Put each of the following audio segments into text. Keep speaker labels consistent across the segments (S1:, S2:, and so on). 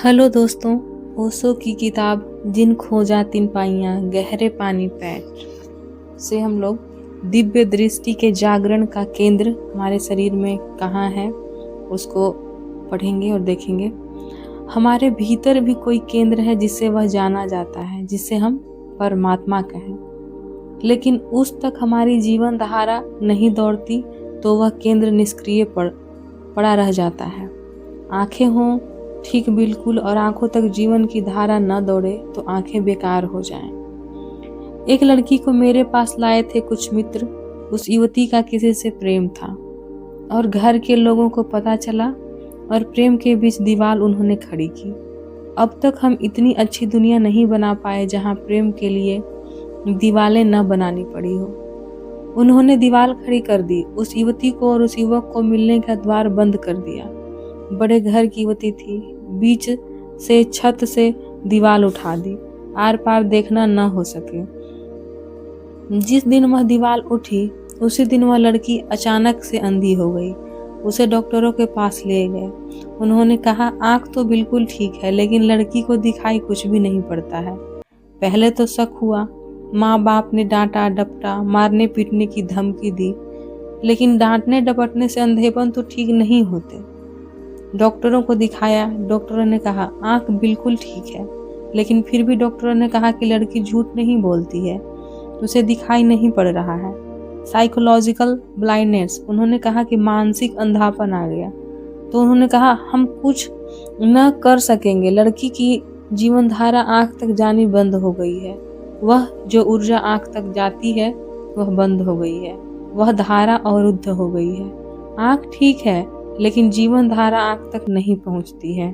S1: Hello दोस्तों। ओशो की किताब जिन खोजा तिन पाइयाँ गहरे पानी पैठ से हम लोग दिव्य दृष्टि के जागरण का केंद्र हमारे शरीर में कहाँ है उसको पढ़ेंगे और देखेंगे। हमारे भीतर भी कोई केंद्र है जिससे वह जाना जाता है, जिसे हम परमात्मा कहें, लेकिन उस तक हमारी जीवन धारा नहीं दौड़ती तो वह केंद्र निष्क्रिय पड़ा रह जाता है। आंखें हों ठीक बिल्कुल और आंखों तक जीवन की धारा न दौड़े तो आंखें बेकार हो जाएं। एक लड़की को मेरे पास लाए थे कुछ मित्र। उस युवती का किसी से प्रेम था और घर के लोगों को पता चला और प्रेम के बीच दीवार उन्होंने खड़ी की। अब तक हम इतनी अच्छी दुनिया नहीं बना पाए जहां प्रेम के लिए दीवारें न बनानी पड़ी हो। उन्होंने दीवार खड़ी कर दी। उस युवती को और उस युवक को मिलने का द्वार बंद कर दिया। बड़े घर की युवती थी, बीच से छत से दीवार उठा दी, आर पार देखना न हो सके। जिस दिन वह दीवार उठी उसी दिन वह लड़की अचानक से अंधी हो गई। उसे डॉक्टरों के पास ले गए। उन्होंने कहा आंख तो बिल्कुल ठीक है, लेकिन लड़की को दिखाई कुछ भी नहीं पड़ता है। पहले तो शक हुआ, माँ बाप ने डांटा डपटा, मारने पीटने की धमकी दी, लेकिन डांटने डपटने से अंधेपन तो ठीक नहीं होते। डॉक्टरों को दिखाया। डॉक्टरों ने कहा आंख बिल्कुल ठीक है, लेकिन फिर भी डॉक्टरों ने कहा कि लड़की झूठ नहीं बोलती है, उसे दिखाई नहीं पड़ रहा है। साइकोलॉजिकल ब्लाइंडनेस, उन्होंने कहा कि मानसिक अंधापन आ गया। तो उन्होंने कहा हम कुछ न कर सकेंगे, लड़की की जीवन धारा आंख तक जानी बंद हो गई है। वह जो ऊर्जा आंख तक जाती है वह बंद हो गई है, वह धारा अवरुद्ध हो गई है। आंख ठीक है, लेकिन जीवन धारा आंख तक नहीं पहुंचती है।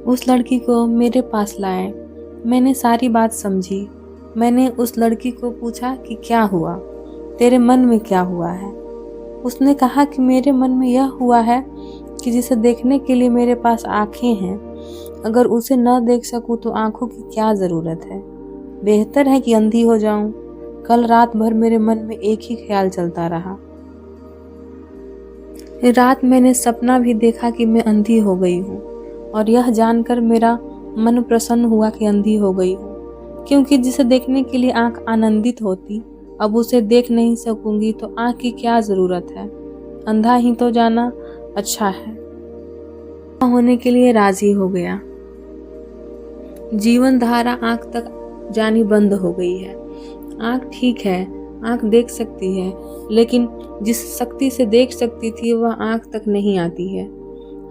S1: उस लड़की को मेरे पास लाए। मैंने सारी बात समझी। मैंने उस लड़की को पूछा कि क्या हुआ, तेरे मन में क्या हुआ है। उसने कहा कि मेरे मन में यह हुआ है कि जिसे देखने के लिए मेरे पास आंखें हैं, अगर उसे न देख सकूं तो आंखों की क्या जरूरत है। बेहतर है कि अंधी हो जाऊं। कल रात भर मेरे मन में एक ही ख्याल चलता रहा। रात मैंने सपना भी देखा कि मैं अंधी हो गई हूँ, और यह जानकर मेरा मन प्रसन्न हुआ कि अंधी हो गई हूँ, क्योंकि जिसे देखने के लिए आंख आनंदित होती, अब उसे देख नहीं सकूंगी तो आंख की क्या जरूरत है। अंधा ही तो जाना अच्छा है। होने के लिए राजी हो गया। जीवन धारा आंख तक जानी बंद हो गई है। आंख ठीक है, आंख देख सकती है, लेकिन जिस शक्ति से देख सकती थी वह आंख तक नहीं आती है।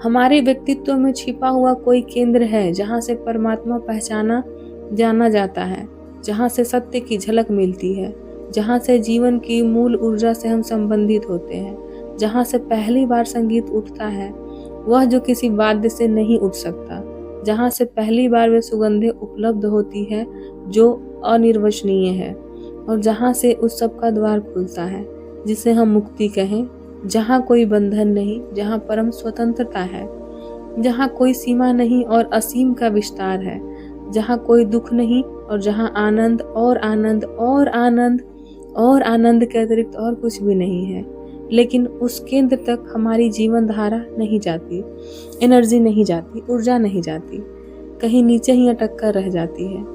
S1: हमारे व्यक्तित्व में छिपा हुआ कोई केंद्र है जहाँ से परमात्मा पहचाना जाना जाता है, जहाँ से सत्य की झलक मिलती है, जहाँ से जीवन की मूल ऊर्जा से हम संबंधित होते हैं, जहाँ से पहली बार संगीत उठता है, वह जो किसी वाद्य से नहीं उठ सकता, जहाँ से पहली बार वे सुगंधें उपलब्ध होती है जो अनिर्वचनीय है, और जहाँ से उस सब का द्वार खुलता है जिसे हम मुक्ति कहें, जहाँ कोई बंधन नहीं, जहाँ परम स्वतंत्रता है, जहाँ कोई सीमा नहीं और असीम का विस्तार है, जहाँ कोई दुख नहीं और जहाँ आनंद और आनंद और आनंद और आनंद के अतिरिक्त और कुछ भी नहीं है। लेकिन उस केंद्र तक हमारी जीवन धारा नहीं जाती, एनर्जी नहीं जाती, ऊर्जा नहीं जाती, कहीं नीचे ही अटक कर रह जाती है।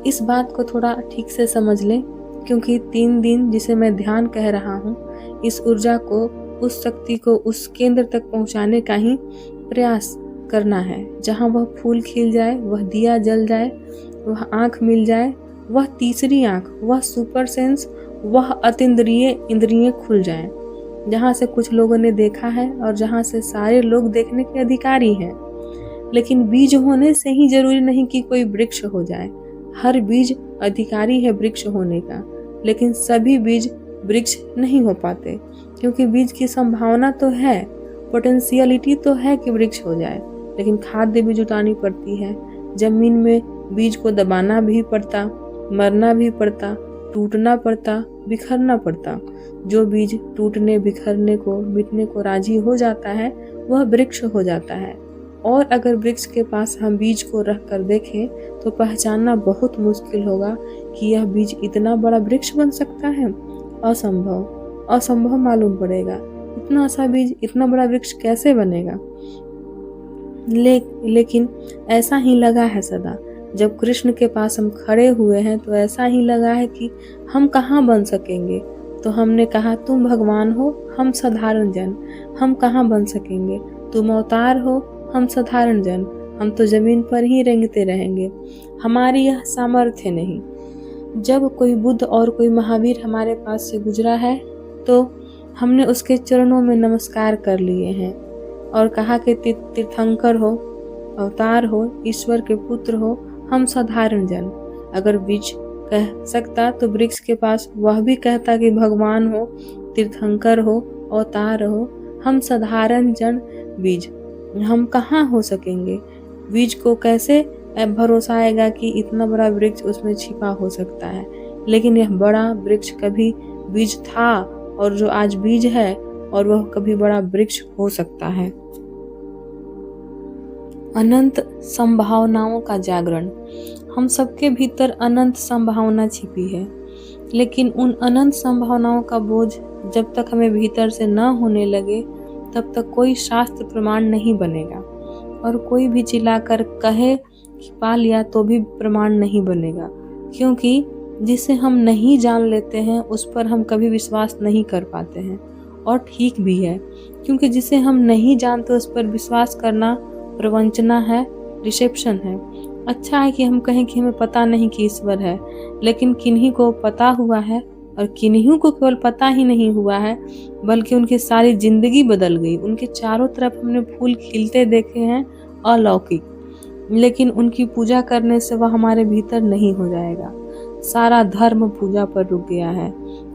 S1: इस बात को थोड़ा ठीक से समझ लें, क्योंकि 3 दिन जिसे मैं ध्यान कह रहा हूँ, इस ऊर्जा को, उस शक्ति को उस केंद्र तक पहुँचाने का ही प्रयास करना है, जहाँ वह फूल खिल जाए, वह दिया जल जाए, वह आँख मिल जाए, वह तीसरी आँख, वह सुपर सेंस, वह अतीन्द्रिय इंद्रियाँ खुल जाएं, जहाँ से कुछ लोगों ने देखा है और जहाँ से सारे लोग देखने के अधिकारी हैं। लेकिन बीज होने से ही जरूरी नहीं कि कोई वृक्ष हो जाए। हर बीज अधिकारी है वृक्ष होने का, लेकिन सभी बीज वृक्ष नहीं हो पाते, क्योंकि बीज की संभावना तो है, पोटेंशियलिटी तो है कि वृक्ष हो जाए, लेकिन खाद्य भी जुटानी पड़ती है। जमीन में बीज को दबाना भी पड़ता, मरना भी पड़ता, टूटना पड़ता, बिखरना पड़ता। जो बीज टूटने, बिखरने को, मिटने को राजी हो जाता है वह वृक्ष हो जाता है। और अगर वृक्ष के पास हम बीज को रख कर देखें तो पहचानना बहुत मुश्किल होगा कि यह बीज इतना बड़ा वृक्ष बन सकता है। असंभव, असंभव मालूम पड़ेगा। इतना सा बीज इतना बड़ा वृक्ष कैसे बनेगा। लेकिन ऐसा ही लगा है सदा। जब कृष्ण के पास हम खड़े हुए हैं तो ऐसा ही लगा है कि हम कहाँ बन सकेंगे। तो हमने कहा तुम भगवान हो, हम साधारण जन, हम कहाँ बन सकेंगे। तुम अवतार हो, हम साधारण जन, हम तो जमीन पर ही रेंगते रहेंगे, हमारी यह सामर्थ्य नहीं। जब कोई बुद्ध और कोई महावीर हमारे पास से गुजरा है तो हमने उसके चरणों में नमस्कार कर लिए हैं और कहा कि तीर्थंकर हो, अवतार हो, ईश्वर के पुत्र हो, हम साधारण जन। अगर बीज कह सकता तो वृक्ष के पास वह भी कहता कि भगवान हो, तीर्थंकर हो, अवतार हो, हम साधारण जन बीज। हम कहाँ हो सकेंगे। बीज को कैसे भरोसा आएगा कि इतना बड़ा वृक्ष उसमें छिपा हो सकता है। लेकिन यह बड़ा वृक्ष कभी बीज था और जो आज बीज है और वह कभी बड़ा वृक्ष हो सकता है। अनंत संभावनाओं का जागरण। हम सबके भीतर अनंत संभावना छिपी है, लेकिन उन अनंत संभावनाओं का बोझ जब तक हमें भीतर से न होने लगे तब तक कोई शास्त्र प्रमाण नहीं बनेगा, और कोई भी चिल्लाकर कहे कि पा लिया तो भी प्रमाण नहीं बनेगा। क्योंकि जिसे हम नहीं जान लेते हैं उस पर हम कभी विश्वास नहीं कर पाते हैं, और ठीक भी है, क्योंकि जिसे हम नहीं जानते उस पर विश्वास करना प्रवंचना है, रिसेप्शन है। अच्छा है कि हम कहें कि हमें पता नहीं कि ईश्वर है, लेकिन किन्हीं को पता हुआ है, और किन्हीं को केवल पता ही नहीं हुआ है बल्कि उनकी सारी जिंदगी बदल गई। उनके चारों तरफ हमने फूल खिलते देखे हैं, अलौकिक, लेकिन उनकी पूजा करने से वह हमारे भीतर नहीं हो जाएगा। सारा धर्म पूजा पर रुक गया है।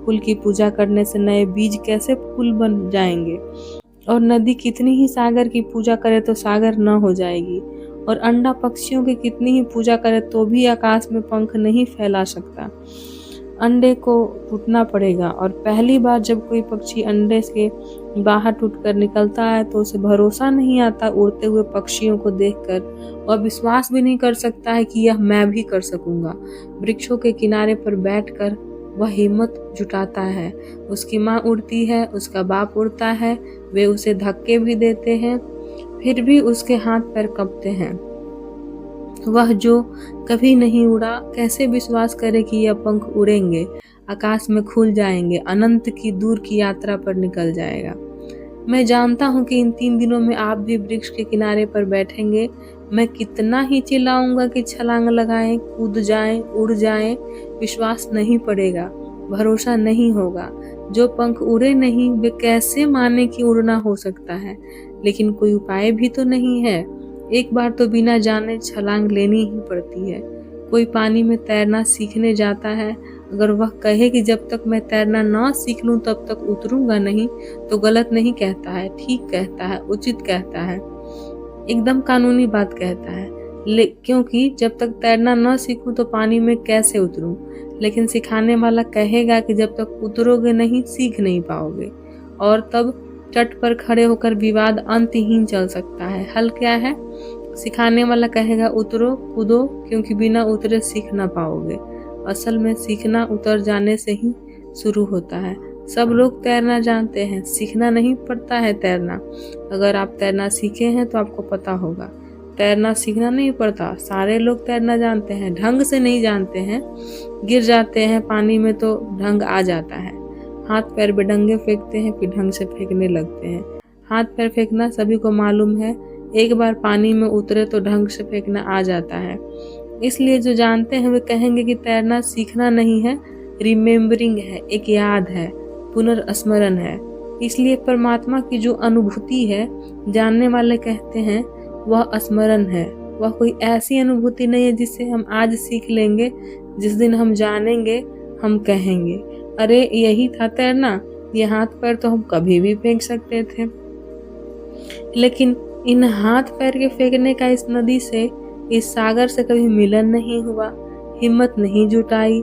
S1: फूल की पूजा करने से नए बीज कैसे फूल बन जाएंगे, और नदी कितनी ही सागर की पूजा करे तो सागर न हो जाएगी, और अंडा पक्षियों की कितनी ही पूजा करे तो भी आकाश में पंख नहीं फैला सकता। अंडे को टूटना पड़ेगा, और पहली बार जब कोई पक्षी अंडे से बाहर टूटकर निकलता है तो उसे भरोसा नहीं आता उड़ते हुए पक्षियों को देखकर, और विश्वास भी नहीं कर सकता है कि यह मैं भी कर सकूंगा। वृक्षों के किनारे पर बैठकर वह हिम्मत जुटाता है। उसकी माँ उड़ती है, उसका बाप उड़ता है, वे उसे धक्के भी देते हैं, फिर भी उसके हाथ पैर कांपते हैं। वह जो कभी नहीं उड़ा कैसे विश्वास करे कि यह पंख उड़ेंगे, आकाश में खुल जाएंगे, अनंत की दूर की यात्रा पर निकल जाएगा। मैं जानता हूँ कि इन 3 दिनों में आप भी वृक्ष के किनारे पर बैठेंगे। मैं कितना ही चिल्लाऊंगा कि छलांग लगाएं, कूद जाएं, उड़ जाएं, विश्वास नहीं पड़ेगा, भरोसा नहीं होगा। जो पंख उड़े नहीं वे कैसे माने कि उड़ना हो सकता है। लेकिन कोई उपाय भी तो नहीं है। एक बार तो बिना जाने छलांग लेनी ही पड़ती है। कोई पानी में तैरना सीखने जाता है, अगर वह कहे कि जब तक मैं तैरना ना सीख लूं तब तक उतरूंगा नहीं, तो गलत नहीं कहता है, ठीक कहता है, उचित कहता है, एकदम कानूनी बात कहता है। क्योंकि जब तक तैरना न सीखूं तो पानी में कैसे उतरूं। लेकिन सिखाने वाला कहेगा कि जब तक उतरोगे नहीं सीख नहीं पाओगे, और तब तट पर खड़े होकर विवाद अंतहीन चल सकता है। हल क्या है? सिखाने वाला कहेगा उतरो, कूदो, क्योंकि बिना उतरे सीख ना पाओगे। असल में सीखना उतर जाने से ही शुरू होता है। सब लोग तैरना जानते हैं, सीखना नहीं पड़ता है तैरना। अगर आप तैरना सीखे हैं तो आपको पता होगा, तैरना सीखना नहीं पड़ता। सारे लोग तैरना जानते हैं, ढंग से नहीं जानते हैं, गिर जाते हैं पानी में तो ढंग आ जाता है। हाथ पैर बेढंगे फेंकते हैं, फिर ढंग से फेंकने लगते हैं। हाथ पैर फेंकना सभी को मालूम है, एक बार पानी में उतरे तो ढंग से फेंकना आ जाता है। इसलिए जो जानते हैं वे कहेंगे कि तैरना सीखना नहीं है, रिमेम्बरिंग है, एक याद है, पुनर्स्मरण है। इसलिए परमात्मा की जो अनुभूति है, जानने वाले कहते हैं वह स्मरण है। वह कोई ऐसी अनुभूति नहीं है जिसे हम आज सीख लेंगे, जिस दिन हम जानेंगे हम कहेंगे अरे यही था तैरना, ये हाथ पैर तो हम कभी भी फेंक सकते थे। लेकिन इन हाथ पैर के फेंकने का इस नदी से, इस सागर से कभी मिलन नहीं हुआ, हिम्मत नहीं जुटाई,